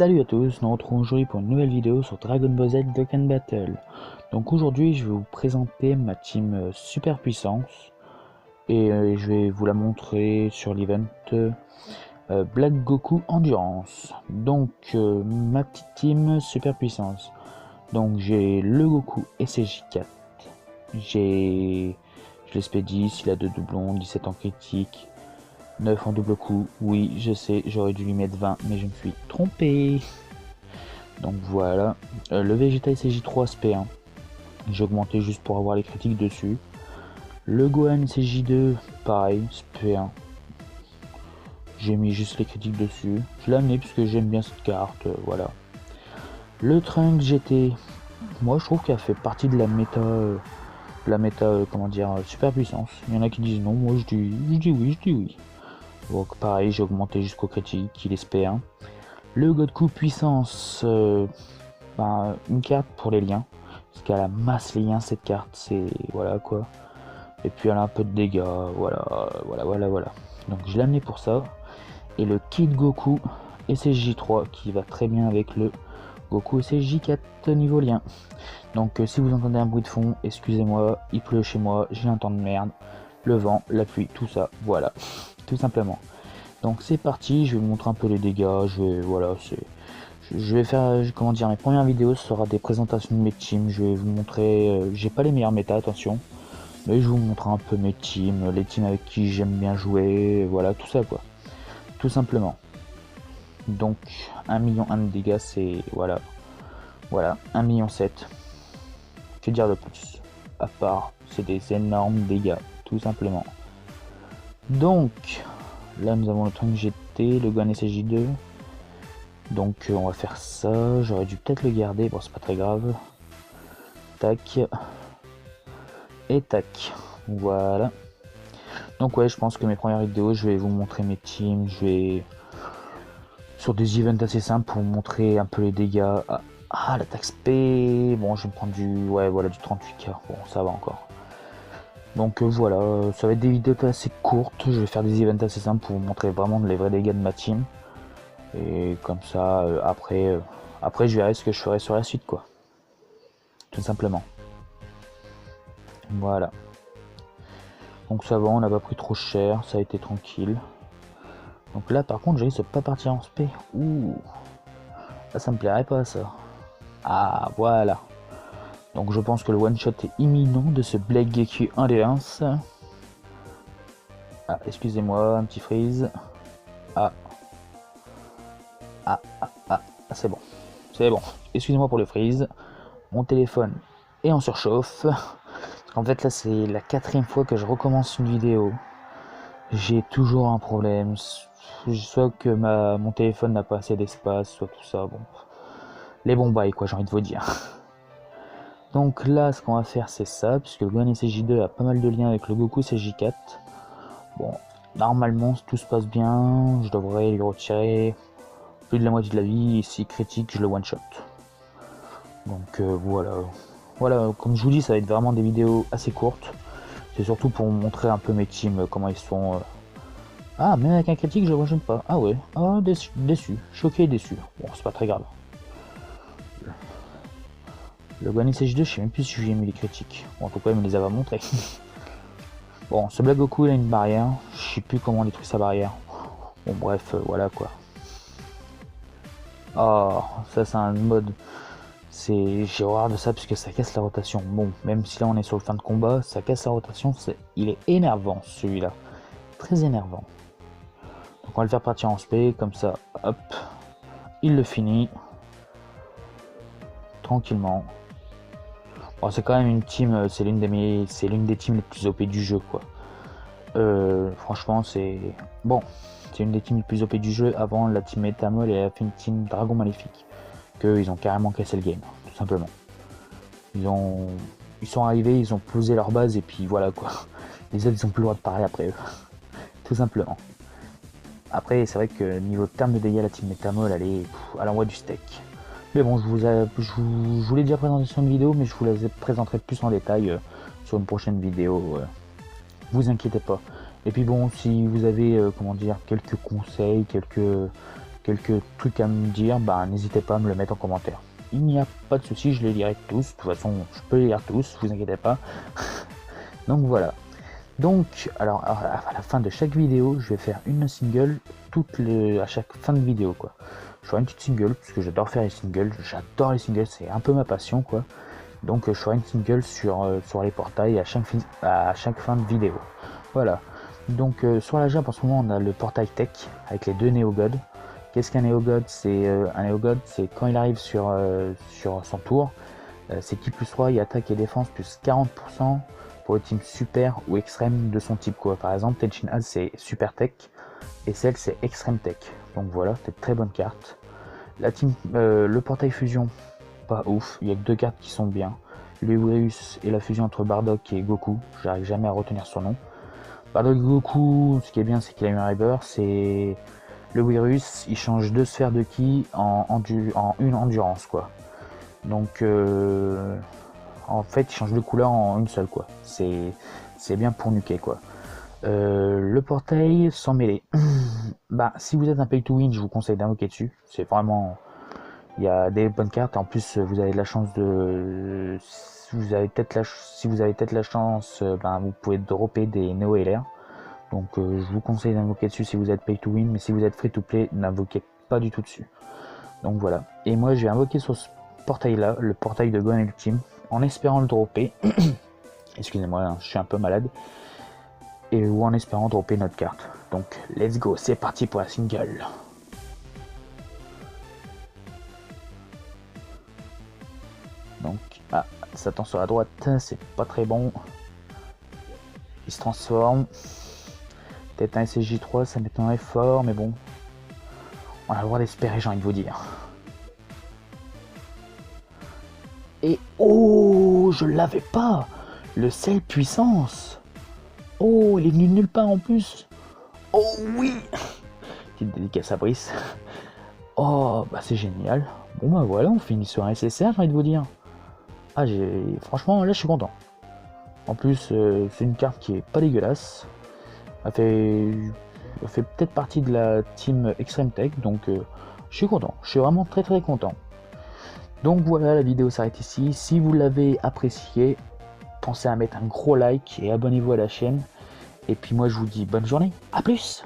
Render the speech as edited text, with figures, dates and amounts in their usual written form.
Salut à tous, nous nous retrouvons aujourd'hui pour une nouvelle vidéo sur Dragon Ball Z Dokkan Battle. Donc aujourd'hui je vais vous présenter ma team super puissance et je vais vous la montrer sur l'event Black Goku Endurance. Donc ma petite team super puissance. Donc j'ai le Goku SSJ4, j'ai l'SP10, il a 2 doublons, 17 en critique, 9 en double coup. Oui, je sais, j'aurais dû lui mettre 20, mais je me suis trompé. Donc voilà, le Vegeta SJ3 SP1, j'ai augmenté juste pour avoir les critiques dessus. Le Gohan SJ2, pareil, SP1. J'ai mis juste les critiques dessus. Je l'ai amené parce que j'aime bien cette carte, voilà. Le Trunks GT, moi je trouve qu'elle fait partie de la méta, comment dire, super puissance. Il y en a qui disent non, moi je dis oui. Donc pareil, j'ai augmenté jusqu'au critique, il est SP1. Le Goku puissance, une carte pour les liens, parce qu'elle a masse les liens cette carte, c'est voilà quoi. Et puis elle a un peu de dégâts, voilà. Donc je l'ai amené pour ça. Et le Kid Goku SSJ3 qui va très bien avec le Goku SSJ4 niveau lien. Donc si vous entendez un bruit de fond, excusez-moi, il pleut chez moi, j'ai un temps de merde, le vent, la pluie, tout ça, voilà, tout simplement. Donc c'est parti, je vais vous montrer un peu les dégâts, je vais faire, comment dire, mes premières vidéos, ce sera des présentations de mes teams, je vais vous montrer, j'ai pas les meilleurs méta, attention, mais je vais vous montrer un peu mes teams, les teams avec qui j'aime bien jouer, voilà, tout ça quoi, tout simplement. Donc 1,1 million de dégâts, c'est, voilà, 1,7 million. Que dire de plus, à part, c'est des énormes dégâts, tout simplement. Donc, là nous avons le Trunks GT, le Gohan SSJ2. Donc on va faire ça, j'aurais dû peut-être le garder, bon c'est pas très grave. Tac. Et tac. Voilà. Donc ouais, je pense que mes premières vidéos, je vais vous montrer mes teams, je vais sur des events assez simples pour vous montrer un peu les dégâts. Ah l'attaque SP, bon je vais me prendre du, ouais voilà, du 38k, bon ça va encore. Donc voilà, ça va être des vidéos assez courtes, je vais faire des events assez simples pour vous montrer vraiment les vrais dégâts de ma team. Et comme ça, après je verrai ce que je ferai sur la suite quoi. Tout simplement. Voilà. Donc ça va, on n'a pas pris trop cher, ça a été tranquille. Donc là par contre je risque de pas partir en spé. Ouh. Là ça me plairait pas ça. Ah voilà. Donc je pense que le one shot est imminent de ce Black Goku Endurance. Ah excusez-moi, un petit freeze. Ah c'est bon. C'est bon. Excusez-moi pour le freeze. Mon téléphone est en surchauffe. En fait là c'est la 4e fois que je recommence une vidéo. J'ai toujours un problème. Soit que mon téléphone n'a pas assez d'espace, soit tout ça. Bon, les bons bails quoi, j'ai envie de vous dire. Donc là ce qu'on va faire c'est ça, puisque le Gohan SSJ2 a pas mal de liens avec le Goku SSJ4. Bon, normalement tout se passe bien, je devrais lui retirer plus de la moitié de la vie, et si critique je le one shot. Donc voilà, comme je vous dis ça va être vraiment des vidéos assez courtes. C'est surtout pour vous montrer un peu mes teams, comment ils sont. Ah, même avec un critique, je ne rejoins pas. Ah ouais, ah, déçu, choqué et déçu. Bon, c'est pas très grave. Le Gohan SSJ2, je sais même plus si j'ai mis les critiques. Bon, en tout cas, il me les a pas montrés. Bon, ce Black Goku, il a une barrière. Je sais plus comment on détruit sa barrière. Bon, bref, voilà quoi. Oh, ça c'est un mode. J'ai horreur de ça puisque ça casse la rotation. Bon, même si là on est sur le fin de combat, ça casse la rotation. Il est énervant celui-là. Très énervant. Donc on va le faire partir en spé, comme ça, hop, il le finit. Tranquillement. Bon, c'est quand même une team, c'est l'une des teams les plus OP du jeu quoi. Franchement c'est... Bon, c'est une des teams les plus OP du jeu. Avant la team Metamol elle a fait une team Dragon Maléfique. Ils ont carrément cassé le game, tout simplement. Ils sont arrivés, ils ont posé leur base et puis voilà quoi. Les autres ils ont plus le droit de parler après eux. Tout simplement. Après c'est vrai que niveau terme de dégâts la team Metamol elle envoie du steak. Mais bon je vous l'ai déjà présenté sur une vidéo mais je vous la présenterai plus en détail sur une prochaine vidéo. Vous inquiétez pas. Et puis bon si vous avez comment dire quelques conseils, quelques quelques trucs à me dire, bah n'hésitez pas à me le mettre en commentaire. Il n'y a pas de souci, je les lirai tous. De toute façon, je peux les lire tous, vous inquiétez pas. Donc voilà. Donc, alors à la fin de chaque vidéo, je vais faire une single à chaque fin de vidéo, quoi. Je ferai une petite single parce que j'adore faire les singles. J'adore les singles, c'est un peu ma passion, quoi. Donc je ferai une single sur les portails à chaque fin de vidéo. Voilà. Donc sur la Jap en ce moment on a le portail tech avec les deux NeoGod. Qu'est-ce qu'un NeoGod? C'est un NeoGod, c'est quand il arrive sur son tour, c'est qui plus 3, il attaque et défense plus 40% pour le team super ou extrême de son type, quoi. Par exemple Tenchin Az c'est super tech et celle c'est extrême tech. Donc voilà, c'est une très bonne carte. Le portail fusion, pas ouf, il y a que deux cartes qui sont bien. Le virus et la fusion entre Bardock et Goku, j'arrive jamais à retenir son nom. Bardock Goku, ce qui est bien c'est qu'il a eu un rebirth, c'est le virus, il change deux sphères de ki en une endurance, quoi. Donc en fait il change de couleur en une seule, quoi. C'est bien pour nuker, quoi. Le portail sans mêlée. Bah si vous êtes un pay to win, je vous conseille d'invoquer dessus. C'est vraiment, il y a des bonnes cartes. En plus vous avez de la chance de, si vous avez peut-être la chance, ben, vous pouvez dropper des Neo LR. Donc je vous conseille d'invoquer dessus si vous êtes pay to win, mais si vous êtes free to play, n'invoquez pas du tout dessus. Donc voilà. Et moi j'ai invoqué sur ce portail là, le portail de Gon Ultime, en espérant le dropper. Excusez-moi, hein, je suis un peu malade. Ou en espérant dropper notre carte. Donc let's go, c'est parti pour la single. Donc, ça tend sur la droite, c'est pas très bon. Il se transforme. Peut-être un SSJ3, ça m'étonnerait fort, mais bon. On a le droit d'espérer, j'ai envie de vous dire. Et oh, je l'avais pas. Le sel puissance. Oh, il est venu de nulle part en plus. Oh oui. Petite dédicace à Brice. Oh, bah c'est génial. Bon bah voilà, on finit sur un SSR, j'ai envie de vous dire. Franchement, là je suis content. En plus, c'est une carte qui est pas dégueulasse. Elle fait peut-être partie de la team Extreme Tech, donc je suis content. Je suis vraiment très très content. Donc voilà, la vidéo s'arrête ici. Si vous l'avez apprécié, pensez à mettre un gros like et abonnez-vous à la chaîne. Et puis moi je vous dis bonne journée, à plus.